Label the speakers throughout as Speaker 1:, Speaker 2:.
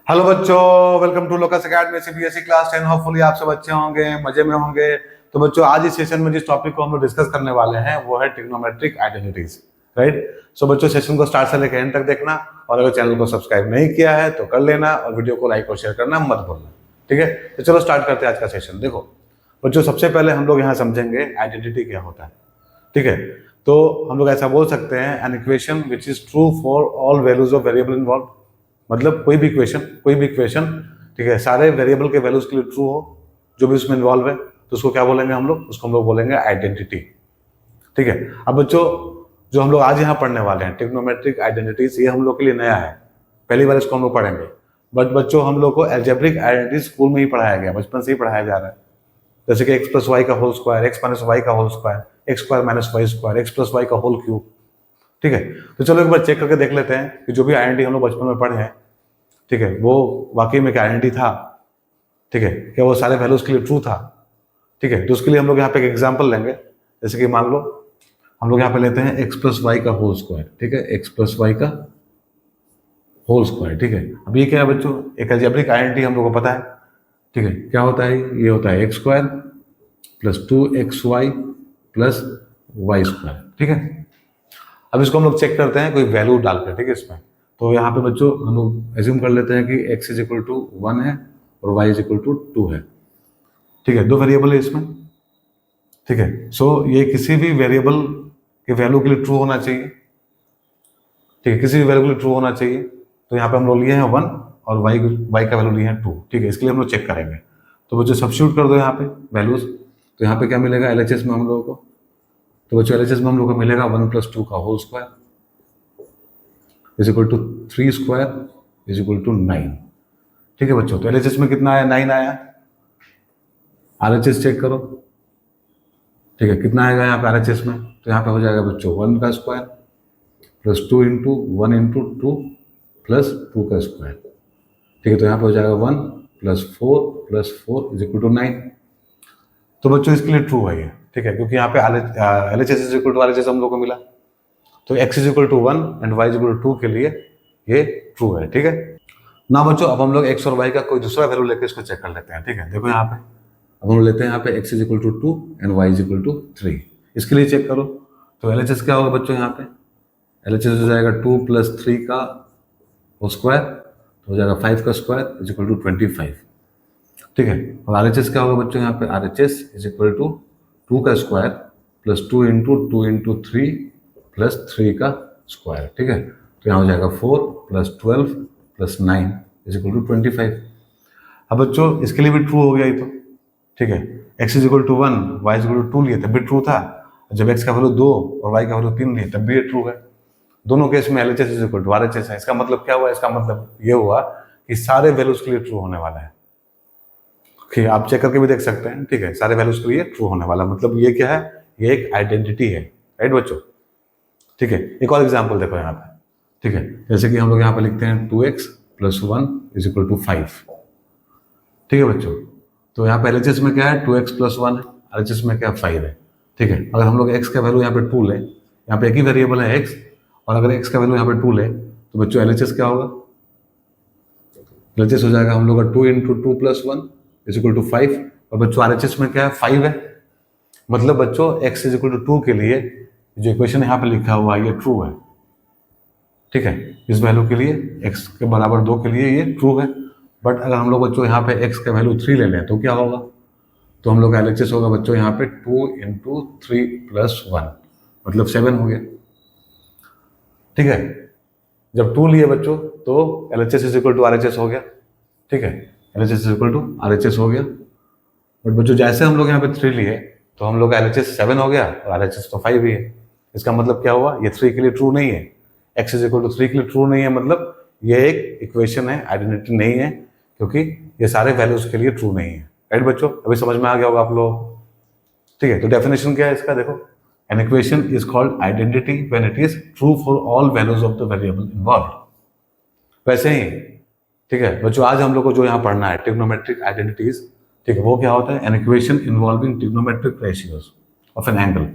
Speaker 1: Hello बच्चों, welcome to Locus Academy CBSE class 10। Hopefully आप सब अच्छे होंगे, मजे में होंगे। तो बच्चों, आज इस सेशन में जिस टॉपिक को हम लोग डिस्कस करने वाले हैं वो है ट्रिग्नोमेट्रिक आइडेंटिटीज। राइट। सो बच्चों, सेशन को स्टार्ट से लेकर एंड तक देखना, और अगर चैनल को सब्सक्राइब नहीं किया है तो कर लेना, और वीडियो को लाइक और शेयर करना मत भूलना। ठीक है, तो चलो स्टार्ट करते हैं आज का सेशन। देखो बच्चों, सबसे पहले हम लोग यहाँ समझेंगे आइडेंटिटी क्या होता है। ठीक है, तो हम लोग ऐसा बोल सकते हैं, an equation which is true for all values of variable involve. मतलब कोई भी इक्वेशन, ठीक है, सारे वेरिएबल के वैल्यूज के लिए ट्रू हो, जो भी उसमें इन्वॉल्व है, तो उसको क्या बोलेंगे हम लोग? उसको हम लोग बोलेंगे आइडेंटिटी। ठीक है, अब बच्चों, जो हम लोग आज यहाँ पढ़ने वाले हैं ट्रिग्नोमेट्रिक आइडेंटिटीज, ये हम लोग के लिए नया है, पहली बार इसको हम लोग पढ़ेंगे। बट बच्चों, हम लोग को एल्जेब्रिक आइडेंटिटी स्कूल में ही पढ़ाया गया, बचपन से ही पढ़ाया जा रहा है। जैसे कि एक्स प्लस वाई का whole square, x minus y का whole square, x square minus y square, x plus y का होल क्यूब। ठीक है, तो चलो एक बार चेक करके देख लेते हैं कि जो भी आइडेंटिटी हम लोग बचपन में पढ़े हैं, ठीक है, वो वाकई में क्या आइडेंटिटी था। ठीक है, क्या वो सारे वैल्यूज के लिए ट्रू था? ठीक है, तो उसके लिए हम लोग यहाँ पे एक एग्जांपल लेंगे। जैसे कि मान लो हम लोग यहाँ पे लेते हैं एक्स प्लस वाई का होल स्क्वायर। ठीक है, एक्स प्लस वाई का होल स्क्वायर। ठीक है, अब ये क्या है बच्चों? एक अलजेब्रिक आइडेंटिटी हम लोग को पता है। ठीक है, क्या होता है? ये होता है X square plus 2xy plus Y square. ठीक है, अब इसको हम लोग चेक करते हैं कोई वैल्यू डालकर। ठीक है, इसमें तो यहाँ पे बच्चों हम लोग एज्यूम कर लेते हैं कि x इज इक्वल टू 1 है और y इज इक्वल टू 2 है। ठीक है, दो वेरिएबल है इसमें। ठीक है, सो ये किसी भी वेरिएबल के वैल्यू के लिए ट्रू होना चाहिए। ठीक है, किसी भी वैल्यू के लिए ट्रू होना चाहिए। तो यहाँ पे हम लोग लिए हैं 1 और y का वैल्यू लिए हैं 2। ठीक है, इसके लिए हम लोग चेक करेंगे। तो बच्चों सब्स्टिट्यूट कर दो यहाँ पे वैल्यूज। तो यहाँ पे क्या मिलेगा LHS में हम लोगों को? तो बच्चों LHS में हम लोग को मिलेगा 1 + 2 का whole square is equal to 3 square is equal to 9। ठीक है बच्चों, तो LHS में कितना आया? 9 आया। RHS चेक करो। ठीक है, कितना आएगा यहाँ पे RHS में? तो यहाँ पे हो जाएगा बच्चों 1 का square plus 2 into 1 into 2 plus 2 का स्क्वायर। ठीक है, तो यहाँ पे हो जाएगा 1 प्लस 4 इज इक्वल टू 9। तो बच्चों इसके लिए ट्रू है ये। ठीक है, क्योंकि यहाँ पे LHS is equal to RHS हम लोग को मिला। तो x is equal to 1 and y is equal to 2 के लिए ये ट्रू है। ठीक है ना बच्चों, अब हम लोग x और y का कोई दूसरा वैल्यू लेकर इसको चेक कर लेते हैं। ठीक है, देखो यहाँ पे अब हम लेते हैं यहाँ पे x is equal to 2 and y is equal to 3। इसके लिए चेक करो। तो LHS क्या होगा बच्चों? यहाँ पे LHS हो जाएगा 2 + 3 का वो स्क्वायर, तो हो जाएगा 5 का स्क्वायर इज इक्वल टू 25। ठीक है, और RHS क्या होगा बच्चों? यहाँ पे RHS इज इक्वल टू 2 का स्क्वायर प्लस 2 इंटू 3 प्लस 3 का स्क्वायर। ठीक है, तो यहाँ हो जाएगा 4 + 12 + 9 इज इक्वल टू 25। अब बच्चों इसके लिए भी ट्रू हो गया ये तो। ठीक है, x is equal to 1, y is equal to 2 लिए तब भी ट्रू था। जब x का वैल्यू 2 और y का वैल्यू 3 लिए तब भी ये ट्रू है। दोनों केस में LHS is equal to RHS है। इसका मतलब क्या हुआ? इसका मतलब ये हुआ कि सारे वैल्यूज के लिए ट्रू होने वाला है। ठीक है, आप चेक करके भी देख सकते हैं। ठीक है, सारे वैल्यूज के लिए ट्रू होने वाला, मतलब ये क्या है? ये एक आइडेंटिटी है। राइट बच्चों? ठीक है, एक और एग्जाम्पल देखो यहाँ पे। ठीक है, जैसे कि हम लोग यहाँ पे लिखते हैं 2x + 1 इज इक्वल टू 5। ठीक है बच्चों, तो यहाँ पे LHS में क्या है? 2x + 1 है, RHS में क्या? 5 है। ठीक है, अगर हम लोग x का वैल्यू यहाँ पे 2 लें, यहाँ पे एक ही वेरिएबल है x, और अगर x का वैल्यू यहाँ पे 2 लें तो बच्चों LHS क्या होगा? LHS हो जाएगा हम लोग का 2 इंटू 2 + 1 इज इक्वल टू 5। और बच्चों RHS में क्या है? 5 है। मतलब बच्चों x इज इक्वल टू 2 के लिए जो इक्वेशन यहाँ पे लिखा हुआ है ये ट्रू है। ठीक है, इस वैल्यू के लिए x के बराबर 2 के लिए ये ट्रू है। बट अगर हम लोग बच्चों यहाँ पे x का वैल्यू 3 ले लें तो क्या होगा? तो हम लोग का LHS होगा बच्चों यहाँ पे 2 इंटू 3 + 1 मतलब 7 हो गया। ठीक है, जब 2 लिए बच्चों तो LHS is equal to RHS हो गया। ठीक है, LHS is equal to RHS हो गया। बट बच्चों जैसे हम लोग यहाँ पे 3 लिए तो हम लोग का LHS 7 हो गया और RHS तो 5 ही है। इसका मतलब क्या हुआ? ये 3 के लिए ट्रू नहीं है। x इज इक्वल टू 3 के लिए ट्रू नहीं है, मतलब ये एक इक्वेशन है, आइडेंटिटी नहीं है, क्योंकि ये सारे वैल्यूज के लिए ट्रू नहीं है। राइट बच्चों, अभी समझ में आ गया होगा आप लोग। ठीक है, तो डेफिनेशन क्या है इसका? देखो, an equation is called identity when it is true for all values of the variable involved. वैसे ही ठीक है बच्चों, आज हम लोग को जो यहाँ पढ़ना है ट्रिग्नोमेट्रिक आइडेंटिटीज, ठीक है, वो क्या होता है? An equation involving trigonometric ratios of an angle.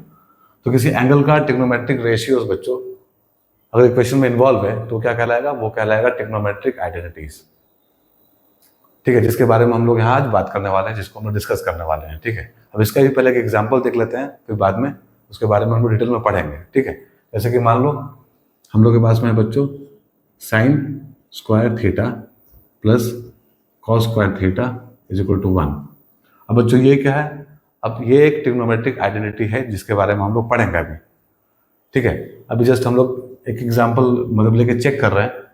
Speaker 1: तो किसी एंगल का ट्रिग्नोमेट्रिक रेशियोज बच्चों अगर इक्वेशन में इन्वॉल्व है तो क्या कहलाएगा? वो कहलाएगा ट्रिग्नोमेट्रिक आइडेंटिटीज। ठीक है, जिसके बारे में हम लोग यहाँ आज बात करने वाले हैं, जिसको हम लोग डिस्कस करने वाले हैं। ठीक है, अब इसका भी पहले एक एग्जाम्पल देख लेते हैं, फिर बाद में उसके बारे में हम लोग डिटेल में पढ़ेंगे। ठीक है, जैसे कि मान लो हम लोग के पास में है बच्चों sine square theta plus cos square theta is equal to 1। अब बच्चों ये क्या है, अब ये एक ट्रिग्नोमेट्रिक आइडेंटिटी है जिसके बारे में हम लोग पढ़ेंगे अभी। ठीक है, अभी जस्ट हम लोग एक एग्जाम्पल मतलब लेके चेक कर रहे हैं।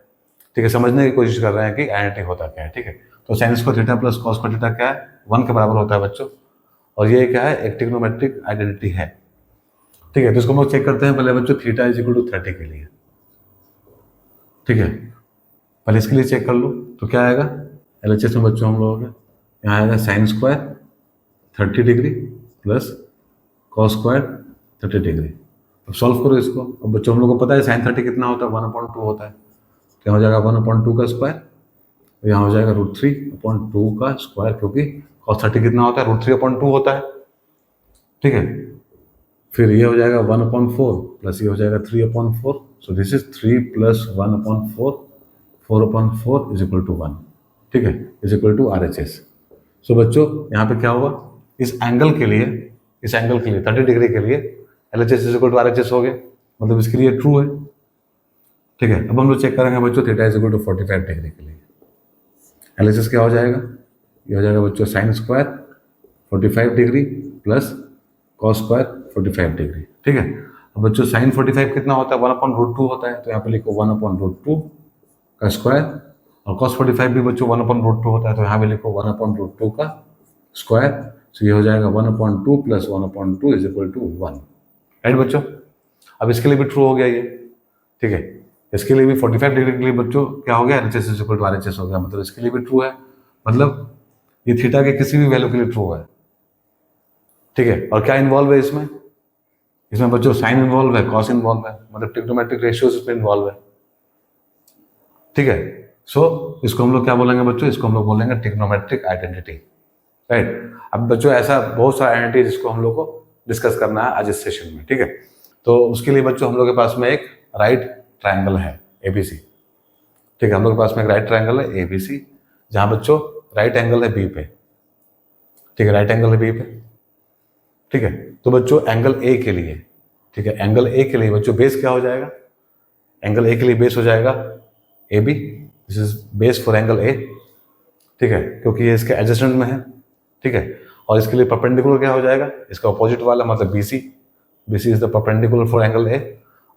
Speaker 1: ठीक है, समझने की कोशिश कर रहे हैं कि आइडेंटिटी होता क्या है। ठीक है, तो sine square theta plus cos square theta क्या है, 1 के बराबर होता है बच्चों, और ये क्या है, एक ट्रिग्नोमेट्रिक आइडेंटिटी है। ठीक है, तो इसको हम लोग चेक करते हैं पहले बच्चों थीटा इज इक्वल टू 30 के लिए। ठीक है, पहले इसके लिए चेक कर लो तो क्या आएगा, LHS में बच्चों हम लोग यहाँ आएगा sine square 30 degree plus cos square 30 degree. अब सॉल्व करो इसको। अब बच्चों हम लोग को पता है साइन 30 कितना होता है, 1/2 होता है, क्या हो जाएगा 1/2 का स्क्वायर, यहाँ हो जाएगा √3/2 का स्क्वायर, क्योंकि cos 30 कितना होता है, √3/2 होता है। ठीक है, फिर ये हो जाएगा 1/4 प्लस ये हो जाएगा 3/4, so this is 3 + 1/4, 4/4 is equal to 1। ठीक है, इज इक्वल टू RHS। सो बच्चों यहाँ पे क्या हुआ, इस एंगल के लिए 30 डिग्री के लिए LHS is equal to RHS हो गया, मतलब इसके लिए ट्रू है। ठीक है, अब हम लोग चेक करेंगे बच्चों theta is equal to 45 degree के लिए। LHS क्या हो जाएगा, ये हो जाएगा बच्चों sine square 45 degree plus cos square 45 degree. ठीक है, अब बच्चों साइन 45 कितना होता है, 1/√2 होता है, तो यहाँ पे लिखो 1/√2 का स्क्वायर, और कॉस 45 भी बच्चों 1/√2 होता है, तो यहाँ पे लिखो 1/√2 का स्क्वायर। तो ये हो जाएगा 1/2 plus 1/2 is equal to 1। Right बच्चों, अब इसके लिए भी ट्रू हो गया ये। ठीक है, इसके लिए भी 45 डिग्री के लिए बच्चों क्या हो गया, LHS is equal to RHS हो गया, मतलब इसके लिए भी ट्रू है, मतलब ये थीटा के किसी भी वैल्यू के लिए ट्रू है। ठीक है, और क्या इन्वॉल्व है इसमें, इसमें बच्चों साइन इन्वॉल्व है, कॉस इन्वॉल्व है, मतलब ट्रिग्नोमेट्रिक रेशियोज इसमें इन्वॉल्व है। ठीक है, सो इसको हम लोग क्या बोलेंगे बच्चों, इसको हम लोग बोलेंगे ट्रिग्नोमेट्रिक आइडेंटिटी। राइट, अब बच्चों ऐसा बहुत सारा आइडेंटिटी जिसको हम लोग को डिस्कस करना है आज इस सेशन में। ठीक है, तो उसके लिए बच्चों हम लोग के पास में एक राइट ट्रायंगल है ABC। ठीक है, हम लोग के पास में एक राइट ट्रायंगल है ABC, जहां बच्चों राइट एंगल है B पे। ठीक है, राइट एंगल है B पे। ठीक है, तो बच्चों एंगल A के लिए, ठीक है, एंगल A के लिए बच्चों बेस क्या हो जाएगा, एंगल A के लिए बेस हो जाएगा AB, this is base for angle A। ठीक है, क्योंकि ये इसके एडजेसेंट में है। ठीक है, और इसके लिए परपेंडिकुलर क्या हो जाएगा, इसका अपोजिट वाला मतलब BC is the perpendicular for angle A।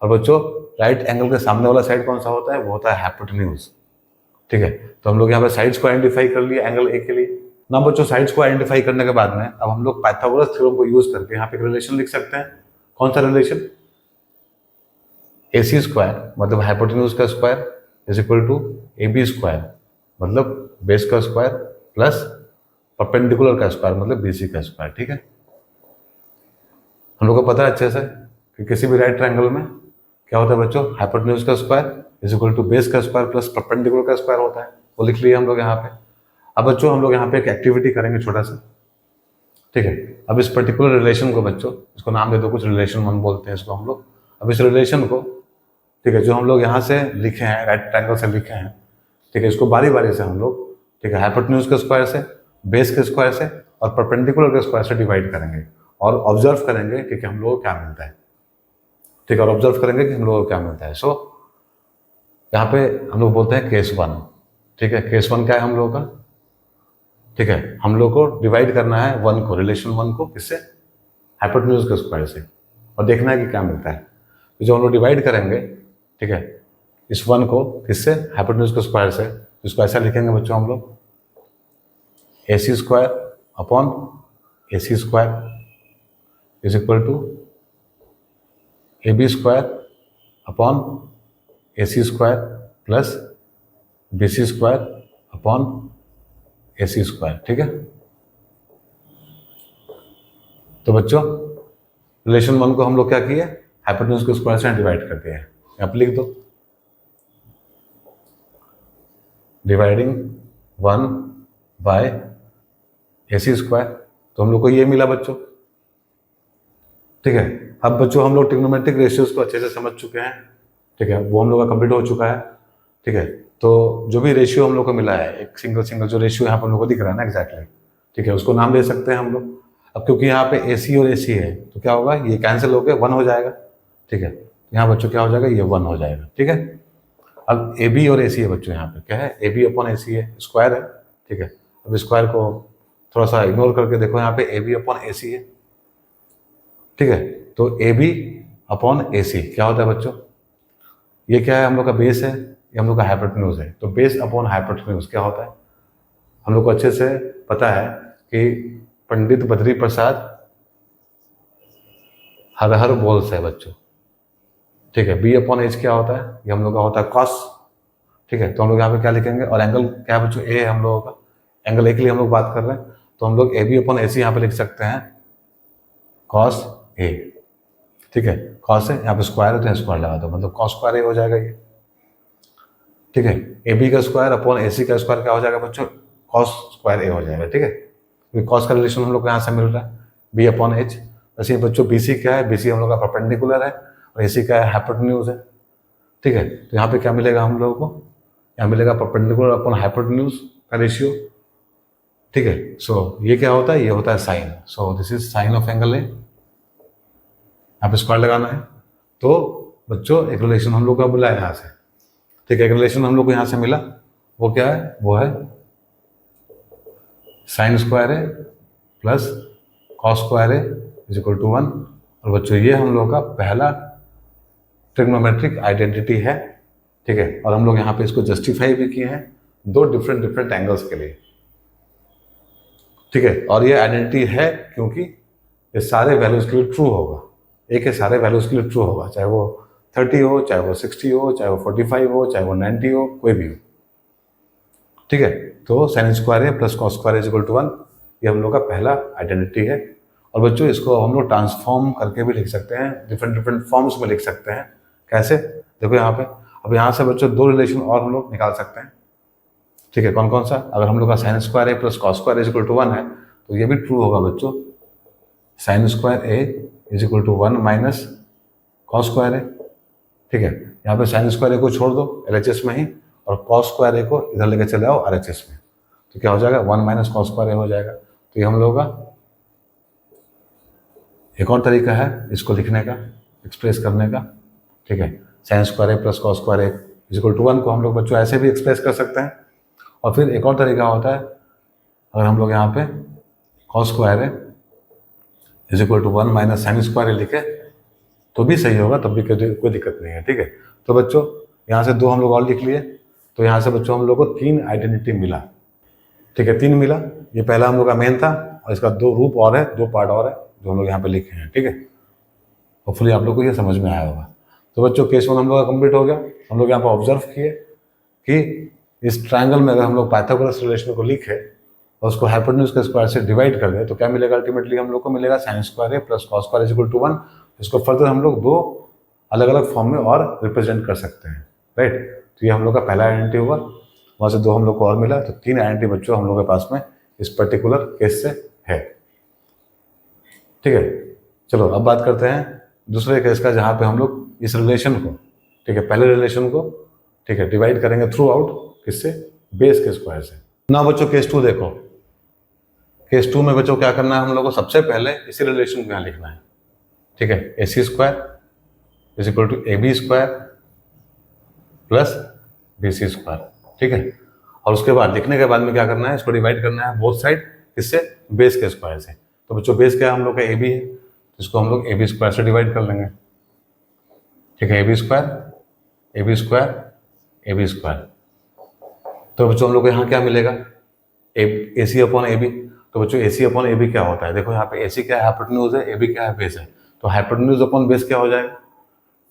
Speaker 1: और बच्चों राइट एंगल के सामने वाला साइड कौन सा होता है, वो होता है हाइपोटेन्यूज। ठीक है, तो हम लोग यहाँ पे साइड्स को आइडेंटिफाई कर लिया एंगल A के लिए। ना बच्चों साइड्स को आइडेंटिफाई करने के बाद में अब हम लोग पाइथागोरस थ्योरम को यूज करके यहाँ पे एक रिलेशन लिख सकते हैं। कौन सा रिलेशन, AC स्क्वायर मतलब हाइपोटेन्यूज का square is equal to AB square मतलब बेस का स्क्वायर प्लस परपेंडिकुलर का स्क्वायर मतलब BC का स्क्वायर। ठीक है, हम लोग को पता है अच्छे से कि किसी भी राइट ट्रायंगल में क्या होता है बच्चों, हाइपोटेन्यूज का square is equal to base का स्क्वायर प्लस परपेंडिकुलर का स्क्वायर होता है, वो लिख लिए हम लोग यहाँ पे। अब बच्चों हम लोग यहाँ पे एक एक्टिविटी करेंगे छोटा सा। ठीक है, अब इस पर्टिकुलर रिलेशन को बच्चों, इसको नाम दे दो कुछ, रिलेशन 1 बोलते हैं इसको हम लोग। अब इस रिलेशन को, ठीक है, जो हम लोग यहाँ से लिखे हैं, राइट ट्रायंगल से लिखे हैं, ठीक है, इसको बारी बारी से हम लोग, ठीक है, हाइपोटेन्यूज के स्क्वायर से, बेस के स्क्वायर से और परपेंडिकुलर के स्क्वायर से डिवाइड करेंगे और ऑब्जर्व करेंगे कि हम लोग को क्या मिलता है। ठीक है, और ऑब्जर्व करेंगे कि हम लोगों को क्या मिलता है। सो यहाँ पे हम लोग बोलते हैं केस 1। ठीक है, केस 1 क्या है हम लोगों का, ठीक है, हम लोग को डिवाइड करना है 1 को, रिलेशन 1 को किससे, हाइपोटेन्यूज के स्क्वायर से, और देखना है कि क्या मिलता है। तो जो हम लोग डिवाइड करेंगे, ठीक है, इस 1 को किससे, हाइपोटेन्यूज के स्क्वायर से, इसको ऐसा लिखेंगे बच्चों हम लोग AC square upon AC square is equal to AB square upon AC square plus BC square upon AC square. ठीक है, तो बच्चों रिलेशन 1 को हम लोग क्या किए, हाइपोटेन्यूज के स्क्वायर से डिवाइड कर दिया है, यहाँ पे लिख दो डिवाइडिंग 1 बाय AC स्क्वायर, तो हम लोग को ये मिला बच्चों। ठीक है, अब बच्चों हम लोग ट्रिग्नोमेट्रिक रेशियोज को अच्छे से समझ चुके हैं। ठीक है, वो हम लोग का कंप्लीट हो चुका है। ठीक है। तो जो भी रेशियो हम लोग को मिला है, एक सिंगल जो रेशियो यहाँ पर हम लोग को दिख रहा है ना एग्जैक्टली, ठीक है, उसको नाम दे सकते हैं हम लोग। अब क्योंकि यहाँ पे AC और AC है तो क्या होगा, ये कैंसिल होकर 1 हो जाएगा, ठीक है। यहाँ बच्चों क्या हो जाएगा, ये 1 हो जाएगा, ठीक है। अब AB और AC है बच्चों, यहाँ पे क्या है, AB अपॉन AC है, स्क्वायर है, ठीक है। अब स्क्वायर को थोड़ा सा इग्नोर करके देखो, यहाँ पे AB अपॉन AC है, ठीक है। तो AB अपॉन AC क्या होता है बच्चों, ये क्या है, हम लोग का बेस है, ये हम लोग का हाइपोटेन्यूज है। तो बेस अपॉन हाइपोटेन्यूज क्या होता है, हम लोग को अच्छे से पता है कि पंडित बद्री प्रसाद हर हर बोल से है बच्चों, ठीक है। B अपॉन H क्या होता है, ये हम लोग का होता है कॉस, ठीक है। तो हम लोग यहाँ पे क्या लिखेंगे, और एंगल क्या है बच्चों, A है हम लोगों का, एंगल A के लिए हम लोग बात कर रहे हैं, तो हम लोग AB अपॉन AC यहाँ पे लिख सकते हैं कॉस A, ठीक है। कॉस है, यहाँ पे स्क्वायर है तो स्क्वायर लगा दो, मतलब कॉस स्क्वायर A हो जाएगा ये, ठीक है। AB का स्क्वायर अपॉन AC का स्क्वायर क्या हो जाएगा बच्चों, कॉस स्क्वायर A हो जाएगा, ठीक है। क्योंकि कॉस का रिलेशन हम लोग को यहाँ से मिल रहा है, B अपॉन H। वैसे बच्चों BC क्या है, BC हम लोग का परपेंडिकुलर है, और AC का है हाइपोटेन्यूज है, ठीक है। तो यहाँ पे क्या मिलेगा हम लोगों को, यहाँ मिलेगा परपेंडिकुलर अपॉन हाइपोटेन्यूज का रेशियो, ठीक है। सो ये क्या होता है, ये होता है sine, so this is sine of angle A, यहाँ पे स्क्वायर लगाना है। तो बच्चों एक रिलेशन हम लोग का मिला है यहाँ से, ठीक है। एक रिलेशन हम लोग को यहाँ से मिला, वो क्या है, वो है साइन स्क्वायर है प्लस कॉस स्क्वायर है इज इक्वल टू 1। और बच्चों ये हम लोग का पहला ट्रिग्नोमेट्रिक आइडेंटिटी है, ठीक है। और हम लोग यहाँ पे इसको जस्टिफाई भी किए हैं 2 डिफरेंट एंगल्स के लिए, ठीक है। और ये आइडेंटिटी है क्योंकि ये सारे वैल्यूज के लिए ट्रू होगा, एक के सारे वैल्यूज के लिए ट्रू होगा, चाहे वो 30 हो, चाहे वो 60 हो, चाहे वो 45 हो, चाहे वो 90 हो, कोई भी हो, ठीक है। तो साइन स्क्वायर है plus cos square is equal to 1, ये हम लोग का पहला आइडेंटिटी है। और बच्चों इसको हम लोग ट्रांसफॉर्म करके भी लिख सकते हैं, डिफरेंट फॉर्म्स में लिख सकते हैं। कैसे, देखो यहाँ पे, अब यहाँ से बच्चों 2 रिलेशन और हम लोग निकाल सकते हैं, ठीक है। कौन कौन सा, अगर हम लोग का sine square A plus cos square is equal to 1 है तो ये भी ट्रू होगा बच्चों, sine square A is equal to 1 minus cos square A, ठीक है। यहाँ पे साइन स्क्वायर ए को छोड़ दो LHS में ही, और कॉस स्क्वायर ए को इधर लेकर चले आओ RHS में, तो क्या हो जाएगा, 1 माइनस कॉस स्क्वायर ए हो जाएगा। तो ये हम लोग का एक और तरीका है इसको लिखने का, एक्सप्रेस करने का, ठीक है। Sine square A plus cos square A is equal to 1 को हम लोग बच्चों ऐसे भी एक्सप्रेस कर सकते हैं। और फिर एक और तरीका होता है, अगर हम लोग यहाँ पे cos square A is equal to 1 minus sine square A लिखे तो भी सही होगा, तब भी कोई दिक्कत नहीं है, ठीक है। तो बच्चों यहाँ से 2 हम लोग और लिख लिए, तो यहाँ से बच्चों हम लोग को 3 आइडेंटिटी मिला, ठीक है, 3 मिला। ये पहला हम लोग का मेन था, और इसका 2 रूप और है, 2 पार्ट और है जो हम लोग यहाँ पे लिखे हैं, ठीक है। होपफुली आप लोग को ये समझ में आया होगा। तो बच्चों केस 1 हम लोग का कंप्लीट हो गया। हम लोग यहाँ पर ऑब्जर्व किए कि इस ट्रायंगल में अगर हम लोग पाइथागोरस रिलेशन को लिखे और उसको हाइपोटेन्यूज के स्क्वायर से डिवाइड कर दे तो क्या मिलेगा, अल्टीमेटली हम लोग को मिलेगा sine square A plus cos square is equal to 1। इसको फर्दर हम लोग 2 अलग अलग फॉर्म में और रिप्रेजेंट कर सकते हैं, राइट। तो ये हम लोग का पहला आइडेंटिटी हुआ, वहाँ से 2 हम लोग को और मिला, तो 3 आइडेंटिटी बच्चों हम लोग के पास में इस पर्टिकुलर केस से है, ठीक है। चलो अब बात करते हैं दूसरे केस का, जहाँ पे हम लोग इस रिलेशन को, ठीक है, पहले रिलेशन को, ठीक है, डिवाइड करेंगे थ्रू आउट किससे, बेस के स्क्वायर से। ना बच्चों केस 2 देखो, केस 2 में बच्चों क्या करना है हम लोग को, सबसे पहले इसी रिलेशन को यहाँ लिखना है, ठीक है। AC square is equal to AB square plus BC square, ठीक है। और उसके बाद लिखने के बाद में क्या करना है, इसको डिवाइड करना है बोथ साइड किससे, बेस के स्क्वायर से। तो बच्चों बेस क्या है हम लोग का, AB है, तो इसको हम लोग AB स्क्वायर से डिवाइड कर लेंगे, ठीक है। AB स्क्वायर AB स्क्वायर, तो बच्चों हम लोग को यहाँ क्या मिलेगा, AC अपॉन AB। तो बच्चों AC अपॉन AB क्या होता है, देखो यहाँ पे AC क्या है, हाइपोटेन्यूज है, AB क्या है, बेस है। तो हाइपोटेन्यूज अपॉन बेस क्या हो जाएगा,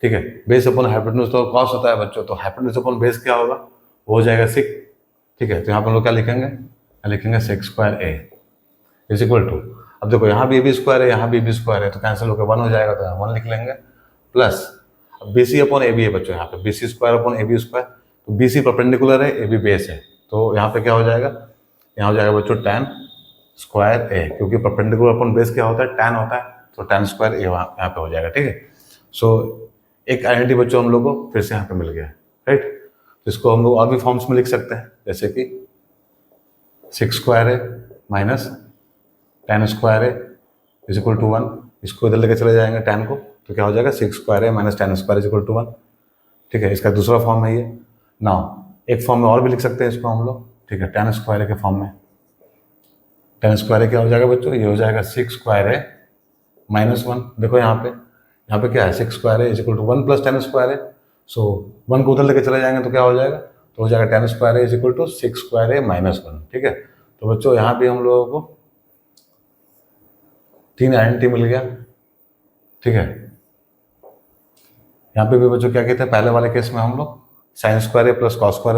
Speaker 1: ठीक है। बेस अपॉन हाइपोटेन्यूज तो कॉस होता है बच्चों, तो हाइपोटेन्यूज अपॉन बेस क्या होगा, वो हो जाएगा 6, ठीक है। तो यहाँ पर हम लोग क्या लिखेंगे, लिखेंगे sec square A is equal to, अब देखो यहाँ भी AB स्क्वायर है, यहाँ भी AB स्क्वायर है, तो कैंसिल होकर 1 हो जाएगा, तो यहाँ 1 लिख लेंगे, प्लस अब BC अपॉन AB है बच्चों, यहाँ पे BC square upon AB square, तो BC परपेंडिकुलर है, AB बेस है, तो यहाँ पे क्या हो जाएगा, यहाँ हो जाएगा बच्चों tan स्क्वायर ए, क्योंकि परपेंडिकुलर अपॉन बेस क्या होता है, tan होता है, तो tan स्क्वायर ए यहाँ पे हो जाएगा, ठीक है। सो एक आइडेंटिटी बच्चों हम लोग को फिर से यहाँ पे मिल गया, राइट। इसको हम लोग और भी फॉर्म्स में लिख सकते हैं, जैसे कि 6 स्क्वायर है माइनस 10 स्क्वायर है इज इक्वल टू 1। इसको इधर लेके चले जाएंगे 10 को, तो क्या हो जाएगा 6 स्क्वायर है minus 10 square is equal to 1। ठीक है, इसका दूसरा फॉर्म है ये। नाउ एक फॉर्म में और भी लिख सकते हैं इसको हम लोग, ठीक है, 10 स्क्वायर के फॉर्म में। 10 स्क्वायर क्या हो जाएगा बच्चों, ये हो जाएगा 6 स्क्वायर है माइनस 1। देखो यहाँ पे क्या है, 6 स्क्वायर है is equal to 1 plus 10 square है। सो 1 को उधर लेके चले जाएंगे तो क्या हो जाएगा, तो हो जाएगा 10 स्क्वायर है इज इक्वल टू 6 स्क्वायर है माइनस 1। ठीक है, तो बच्चों यहाँ पे हम लोगों को 3 आइडेंटिटी मिल गया। ठीक है, यहाँ पे भी बच्चों क्या कहते हैं, पहले वाले केस में हम लोग sine square A plus cos square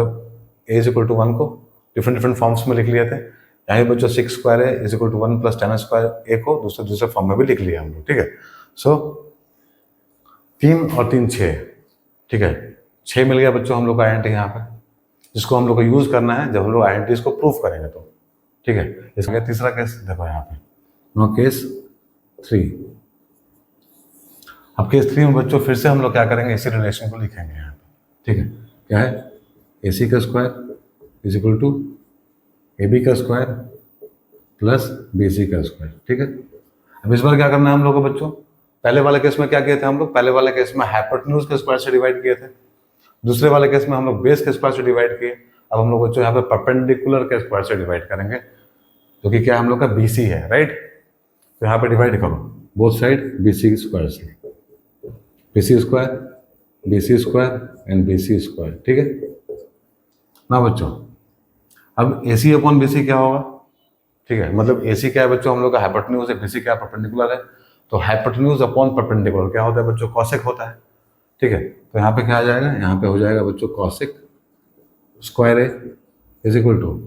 Speaker 1: A is equal to 1 को डिफरेंट फॉर्म्स में लिख लिए थे। यहाँ बच्चों 6 square A is equal to 1 plus 10 square A को दूसरे फॉर्म में भी लिख लिया हम लोग। ठीक है, सो 3 और 3 6। ठीक है, 6 मिल गया बच्चों हम लोग का आइडेंटिटी यहाँ पे, जिसको हम लोग को यूज करना है जब हम लोग आइडेंटिटीज को प्रूफ करेंगे तो। ठीक है, इसका तीसरा केस देखो यहाँ पे, नो केस 3। अब केस 3 में बच्चों फिर से हम लोग क्या करेंगे, इसी रिलेशन को लिखेंगे यहाँ पे। ठीक है, क्या है, ए सी का square is equal to A B का स्क्वायर प्लस बी सी का स्क्वायर। ठीक है, अब इस बार क्या करना है हम लोग को बच्चों, पहले वाले केस में क्या किए थे हम लोग, पहले वाले केस में हाइपोटेन्यूज के स्क्वायर से डिवाइड किए थे, दूसरे वाले केस में हम लोग बेस के स्क्वायर से डिवाइड किए। अब हम लोग बच्चों यहाँ पे परपेंडिकुलर के स्क्वायर से डिवाइड करेंगे, जो कि क्या हम लोग का बी सी है, राइट। तो यहाँ पे डिवाइड करो both side B C square से, B C square and B C square. ठीक है ना बच्चों, अब ए सी अपॉन बी सी क्या होगा, ठीक है, मतलब ए सी क्या है बच्चों हम लोग का हाइपोटेन्यूज है, बी सी क्या परपेंडिकुलर है, तो हाइपोटेन्यूज अपॉन परपेंडिकुलर क्या होता है बच्चों, कॉसेक होता है। ठीक है, तो यहाँ पे क्या आ जाएगा, यहाँ पे हो जाएगा बच्चों cosec square A is equal to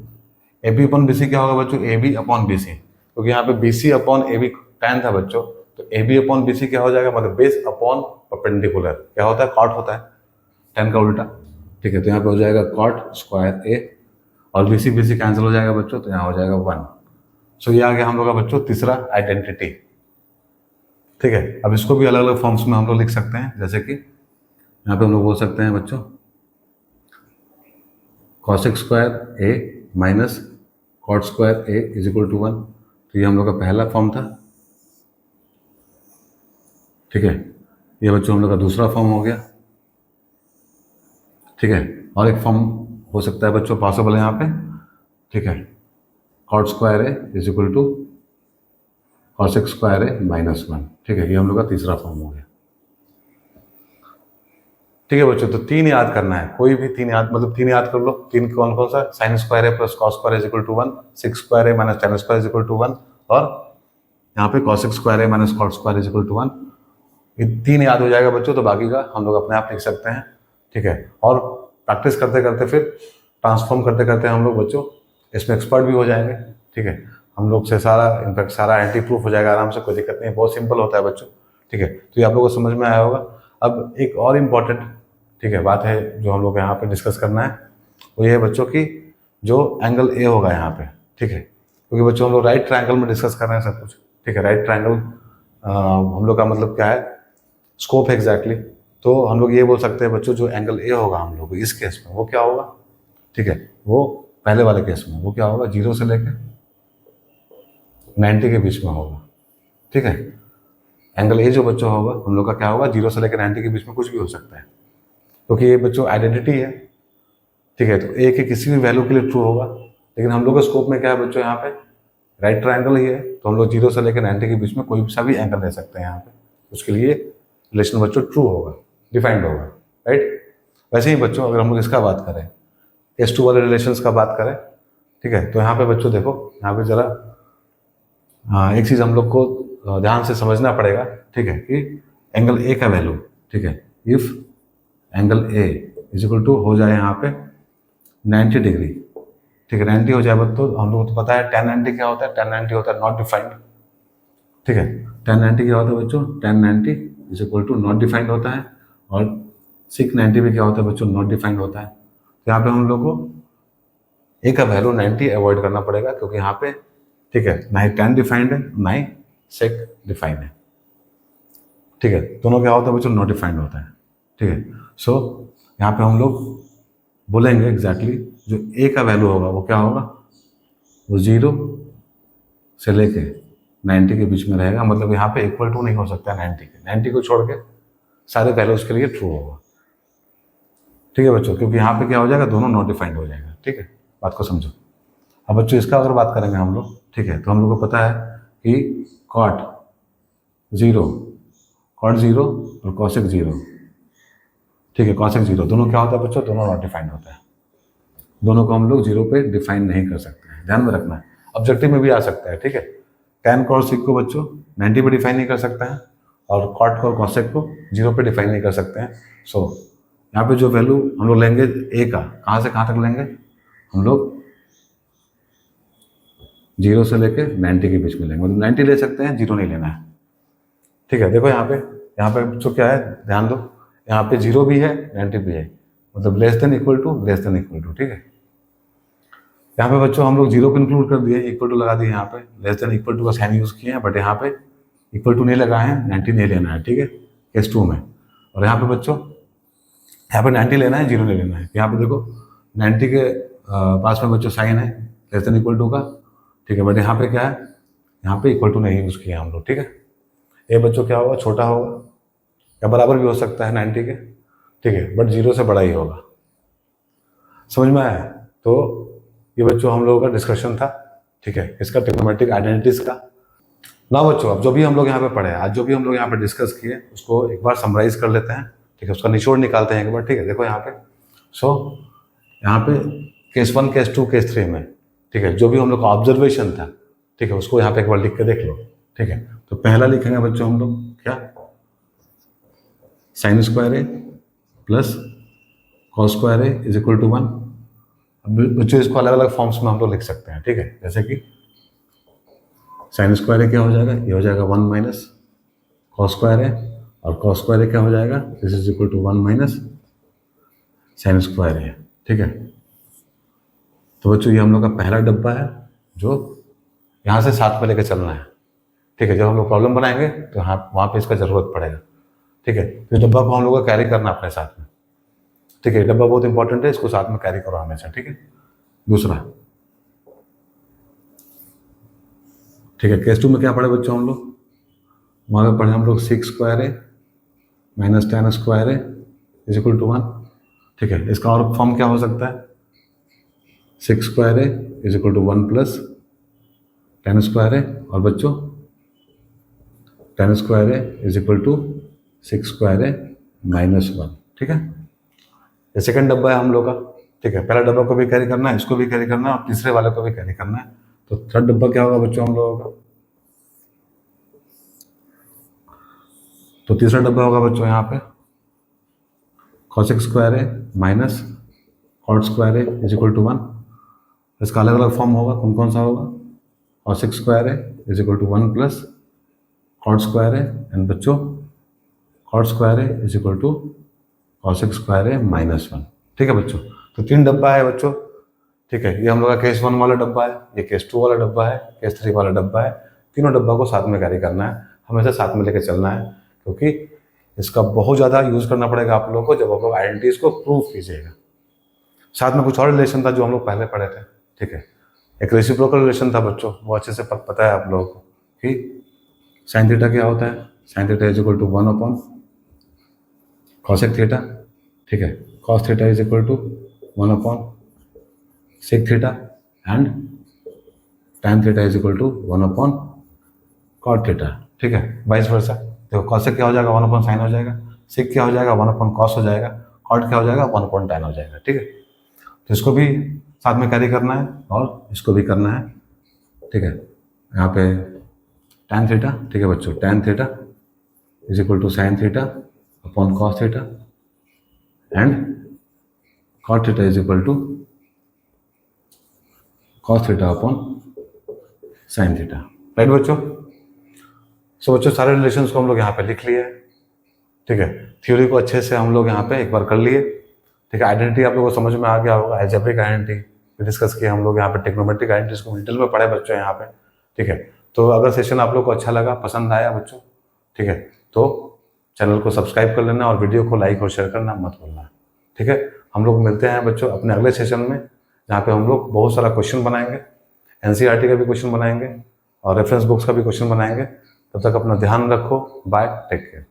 Speaker 1: A B upon B C क्या होगा बच्चों, A B upon B C, क्योंकि यहाँ पे B C upon A B tan था बच्चों, तो A B upon B C क्या हो जाएगा, मतलब बेस अपॉन परपेंडिकुलर क्या होता है, कॉट होता है, tan का उल्टा। ठीक है, तो यहाँ पे हो जाएगा कॉट स्क्वायर ए और बी सी कैंसिल हो जाएगा बच्चों, तो यहाँ हो जाएगा 1। सो ये आ गया हम लोग का बच्चों तीसरा आइडेंटिटी। ठीक है, अब इसको भी अलग अलग फॉर्म्स में हम लोग लिख सकते हैं, जैसे कि यहाँ पे हम लोग बोल सकते हैं बच्चों cosec square A minus cot square A is equal to 1। तो ये हम लोग का पहला फॉर्म था। ठीक है, ये बच्चों हम लोग का दूसरा फॉर्म हो गया। ठीक है, और एक फॉर्म हो सकता है बच्चों पॉसिबल है यहाँ पे। ठीक है, cot square A is equal to cosec square A minus 1। ठीक है, ये हम लोग का तीसरा फॉर्म हो गया। ठीक है बच्चों, तो 3 याद करना है, कोई भी 3 याद, मतलब 3 याद कर लो। 3 कौन कौन सा, साइन स्क्वायर है plus cos square is equal to 1, 6 square है minus 10 square is equal to 1, और यहाँ पे कॉसेक स्क्वायर है minus cot square is equal to 1। ये 3 याद हो जाएगा बच्चों, तो बाकी का हम लोग अपने आप लिख सकते हैं। ठीक है, और प्रैक्टिस करते करते फिर ट्रांसफॉर्म करते करते हम लोग बच्चों इसमें एक्सपर्ट भी हो जाएंगे। ठीक है, हम लोग से सारा इनफैक्ट सारा एंटी प्रूफ हो जाएगा आराम से, कोई दिक्कत नहीं, बहुत सिंपल होता है बच्चों। ठीक है, तो ये आप लोगों को समझ में आया होगा। अब एक और इम्पॉर्टेंट ठीक है बात है जो हम लोग यहाँ पे डिस्कस करना है, वो ये है बच्चों की जो एंगल ए होगा यहाँ पे। ठीक है, क्योंकि बच्चों हम लोग राइट ट्रायंगल में डिस्कस कर रहे हैं सब कुछ। ठीक है, राइट ट्रायंगल हम लोग का मतलब क्या है, स्कोप है एग्जैक्टली। तो हम लोग ये बोल सकते हैं बच्चों जो एंगल ए होगा हम लोग इस केस में वो क्या होगा, ठीक है, वो पहले वाले केस में वो क्या होगा, 0 से लेकर 90 के बीच में होगा। ठीक है, एंगल ए जो बच्चों होगा हम लोग का क्या होगा, 0 से लेकर 90 के बीच में कुछ भी हो सकता है, क्योंकि ये बच्चों आइडेंटिटी है। ठीक है, तो ए के किसी भी वैल्यू के लिए ट्रू होगा, लेकिन हम लोग के स्कोप में क्या है बच्चों, यहाँ पे राइट ट्रायंगल ही है, तो हम लोग 0 से लेकर 90 के बीच में कोई सा भी एंगल ले सकते हैं यहाँ पे, उसके लिए रिलेशन बच्चों ट्रू होगा, डिफाइंड होगा, राइट। वैसे ही बच्चों अगर हम लोग इसका बात करें, S2 वाले रिलेशंस का बात करें, ठीक है, तो यहाँ पे बच्चों देखो, यहाँ पे जरा एक चीज़ हम लोग को ध्यान से समझना पड़ेगा। ठीक है, कि एंगल ए का वैल्यू, ठीक है, if angle A is equal to हो जाए यहाँ पे 90 डिग्री, ठीक है, 90 हो जाए तो हम लोग को तो पता है tan 90 क्या होता है, tan 90 होता है नॉट डिफाइंड। ठीक है, tan 90 क्या होता है बच्चों, tan 90 is equal to not defined होता है, और sec 90 भी क्या होता है बच्चों, नॉट डिफाइंड होता है। तो यहाँ पे हम लोग को ए का वैल्यू 90 अवॉइड करना पड़ेगा, क्योंकि यहाँ पे ठीक है ना ही tan डिफाइंड है ना ही sec डिफाइंड है। ठीक है, दोनों क्या होता है बच्चों, नॉट डिफाइंड होता है। ठीक है, सो यहाँ पे हम लोग बोलेंगे एग्जैक्टली जो ए का वैल्यू होगा वो क्या होगा, वो 0 से लेके 90 के बीच में रहेगा। मतलब यहाँ पे इक्वल टू नहीं हो सकता 90 के, 90 को छोड़ के सारे वैल्यूज के लिए ट्रू होगा। ठीक है बच्चों, क्योंकि यहाँ पे क्या हो जाएगा, दोनों नॉट डिफाइंड हो जाएगा। ठीक है, बात को समझो। अब बच्चों इसका अगर बात करेंगे हम लोग, ठीक है, तो हम लोग को पता है कि कॉट 0 और कॉसेक 0, ठीक है, कॉसेक 0 दोनों क्या होता है बच्चों, दोनों नॉट डिफाइंड होता है। दोनों को हम लोग 0 पे डिफाइन नहीं कर सकते हैं, ध्यान में रखना है। ऑब्जेक्टिव में भी आ सकता है, ठीक है। tan cos sec को बच्चों 90 पे डिफाइन नहीं कर सकते हैं, और cot को और cosec को 0 पे डिफाइन नहीं कर सकते हैं। सो यहाँ पे जो वैल्यू हम लोग लेंगे a का, कहाँ से कहाँ तक लेंगे हम लोग, 0 से लेके 90 के बीच में लेंगे। मतलब 90 ले सकते हैं, 0 नहीं लेना है। ठीक है, देखो यहाँ पे बच्चों क्या है, ध्यान दो, यहाँ पे 0 भी है 90 भी है, मतलब लेस देन इक्वल टू। ठीक है, यहाँ पे बच्चों हम लोग 0 को इंक्लूड कर दिए, इक्वल टू लगा दिए, यहाँ पे लेस देन इक्वल टू का साइन यूज किए हैं, बट यहाँ पे इक्वल टू नहीं लगाए हैं, 90 नहीं लेना है। ठीक है, केस 2 में। और यहाँ पे बच्चों यहाँ पे 90 लेना है, 0 नहीं लेना है। यहाँ पे देखो 90 के पास में बच्चों साइन है लेस देन इक्वल टू का, ठीक है, बट यहाँ पे क्या है, यहाँ पे इक्वल टू नहीं यूज किया हम लोग। ठीक है, ये बच्चों क्या होगा, छोटा होगा या बराबर भी हो सकता है 90 के, ठीक है, बट 0 से बड़ा ही होगा। समझ में आया? तो ये बच्चों हम लोगों का डिस्कशन था, ठीक है, इसका ट्रिग्नोमेट्रिक आइडेंटिटीज का। ना बच्चों अब जो भी हम लोग यहाँ पे पढ़े, आज जो भी हम लोग यहाँ पे डिस्कस किए, उसको एक बार समराइज कर लेते हैं, ठीक है, उसका निचोड़ निकालते हैं एक बार। ठीक है, देखो यहाँ पे यहाँ पे केस 1, केस 2, केस 3 में, ठीक है, जो भी हम लोग का ऑब्जर्वेशन था, ठीक है, उसको यहाँ पे एक बार लिख के देख लो। ठीक है, तो पहला लिखेंगे बच्चों हम लोग क्या, sine square A plus cos square A is equal to 1। अब बच्चों इसको अलग अलग फॉर्म्स में हम लोग लिख सकते हैं। ठीक है, जैसे कि साइन स्क्वायर ए क्या हो जाएगा, ये हो जाएगा 1 माइनस कॉस स्क्वायर ए, और कॉस स्क्वायर ए क्या हो जाएगा, this is equal to 1 minus sine square A. ठीक है, तो बच्चों ये हम लोग का पहला डब्बा है जो यहाँ से साथ में लेकर चलना है। ठीक है, जब हम लोग प्रॉब्लम बनाएंगे तो हाँ वहाँ पे इसका ज़रूरत पड़ेगा। ठीक है, तो इस डब्बा को हम लोग को कैरी करना अपने साथ में। ठीक है, डब्बा बहुत इंपॉर्टेंट है, इसको साथ में कैरी करो हमेशा। ठीक है, दूसरा, ठीक है, केस 2 में क्या पढ़े बच्चों हम लोग, वहाँ पे पढ़े हम लोग 6 square A minus tan square A is equal to 1। ठीक है, इसका और फॉर्म क्या हो सकता है, 6 square A is equal to 1 plus tan square A, और बच्चों tan square A is equal to 6 square A minus 1। ठीक है, ये सेकंड डब्बा है हम लोग का। ठीक है, पहला डब्बा को भी कैरी करना है, इसको भी कैरी करना है, और तीसरे वाले को भी कैरी करना है। तो थर्ड डब्बा क्या होगा बच्चों हम लोगों का, तो तीसरा डब्बा होगा बच्चों यहाँ पे cosec square A minus cot square A is equal to 1। इसका अलग अलग फॉर्म होगा, कौन कौन सा होगा, cosec square A is equal to 1 plus cot square A, and बच्चों cot square A is equal to cosec square A minus 1। ठीक है बच्चों, तो 3 डब्बा है बच्चों। ठीक है, ये हम लोग का केस 1 वाला डब्बा है, ये केस 2 वाला डब्बा है, केस 3 वाला डब्बा है। तीनों डब्बा को साथ में कैरी करना है, हमेशा साथ में लेकर चलना है, क्योंकि इसका बहुत ज़्यादा यूज़ करना पड़ेगा आप लोगों को जब आप लोग आइडेंटिटीज को प्रूव कीजिएगा। साथ में कुछ और रिलेशन था जो हम लोग पहले पढ़े थे। ठीक है, एक रेसिप्रोकल रिलेशन था बच्चों, वो अच्छे से पता है आप लोगों को कि साइन थीटा क्या होता है, sine theta is equal to 1 upon cosec theta. ठीक है, cos theta is equal to 1 upon sec theta, and tan theta is equal to 1 upon cot theta. ठीक है, वाइस वर्सा। देखो कॉसेक क्या हो जाएगा, 1 अपॉन साइन हो जाएगा, सेक क्या हो जाएगा, 1 अपॉन कॉस हो जाएगा, कॉट क्या हो जाएगा, 1 अपॉन tan हो जाएगा। ठीक है, तो इसको भी साथ में कैरी करना है और इसको भी करना है। ठीक है, यहाँ पे tan थीटा, ठीक है बच्चों, tan theta is equal to sine theta upon cos theta, and cot theta is equal to cos theta upon sine theta. Right बच्चों? सो बच्चों सारे रिलेशंस को हम लोग यहाँ पे लिख लिए। ठीक है, थ्योरी को अच्छे से हम लोग यहाँ पे एक बार कर लिए। ठीक है, आइडेंटिटी आप लोगों को समझ में आ गया होगा, अलजेब्रिक आइडेंटिटी डिस्कस किया हम लोग यहाँ पे, ट्रिग्नोमेट्रिक आइडेंटिटीज को डिटेल में पढ़े बच्चों यहाँ पे। ठीक है, तो अगर सेशन आप लोग को अच्छा लगा, पसंद आया बच्चों, ठीक है, तो चैनल को सब्सक्राइब कर लेना और वीडियो को लाइक और शेयर करना मत भूलना। ठीक है, हम लोग मिलते हैं बच्चों अपने अगले सेशन में, जहाँ पे हम लोग बहुत सारा क्वेश्चन बनाएंगे, एनसीईआरटी का भी क्वेश्चन बनाएंगे और रेफरेंस बुक्स का भी क्वेश्चन बनाएंगे। तब तक अपना ध्यान रखो। Bye, take care.